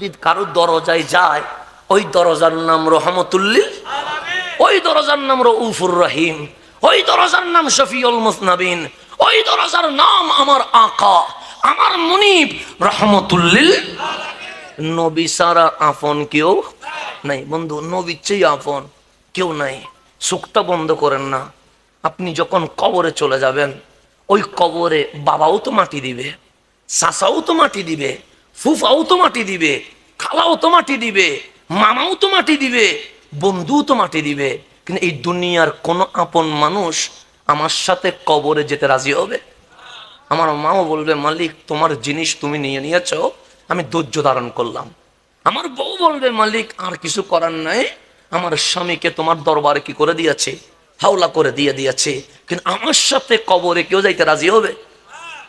যদি কারো দরজায় যায়, ওই দরজার নাম রহমতুল্লিল আলামিন, ওই দরজার নাম রউফুর রহিম, ওই দরজার নাম শফিউল মুজনাবিন, ওই দরজার নাম আমার আকা, আমার মুনিব রহমতুল্লিল আলামিন। নবী সারা আপন কেউ নাই বন্ধু, নবীর চেয়ে আপন কেউ নাই। চোখটা বন্ধ করেন না। আপনি যখন কবরে চলে যাবেন, ওই কবরে বাবাও তো মাটি দিবে, চাচাও তো মাটি দিবে, ফুফাও তো মাটি দিবে, খালাও তো মাটি দিবে, মামাও তো মাটি দিবে, বন্ধুও তো মাটি দিবে। কিন্তু এই দুনিয়ার কোন আপন মানুষ আমার সাথে কবরে যেতে রাজি হবে? আমার মাও বলবে, মালিক তোমার জিনিস তুমি নিয়ে নিয়েছ, আমি ধৈর্য ধারণ করলাম। আমার বউ বলবে, মালিক আর কিছু করার নাই, আমার স্বামীকে তোমার দরবারে কি করে দিয়েছে, হাওলা করে দিয়েছে। কিন্তু আমার সাথে কবরে কেউ যাইতে রাজি হবে?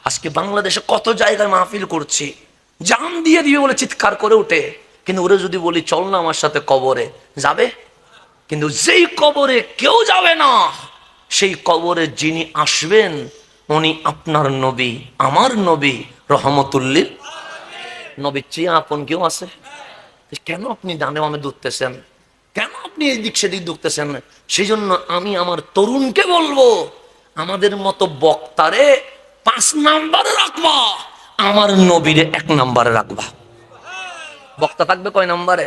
আজকে বাংলাদেশে কত জায়গায় মাহফিল করছি, জান দিয়ে দিবে বলে চিৎকার করে উঠে, কিন্তু ওরে যদি বলি চল না আমার সাথে কবরে, যাবে? কিন্তু যেই কবরে কেউ যাবে না, সেই কবরে যিনি আসবেন উনি আপনার নবী, আমার নবী রহমতুল্লিল নবীর চেয়ে আপন কেউ আছে? কেন আপনি ডানে বামে দুঃখতেছেন? কেন আপনি এই দিক সেদিক দুঃখতেছেন? সেই জন্য আমি আমার তরুণকে বলবো, আমাদের মতো বক্তারে 5 নাম্বারে রাখবা, আমার নবীরে 1 নাম্বারে রাখবা। বক্তা থাকবে কয় নাম্বারে?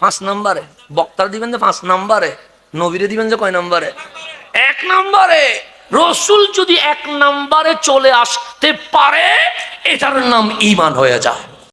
5 নাম্বারে। বক্তার দিবেন যে 5 নাম্বারে, নবীরে দিবেন যে কয় নাম্বারে? 1 নাম্বারে। রসুল যদি 1 নাম্বারে চলে আসতে পারে, এটার নাম ঈমান হয়ে যায়।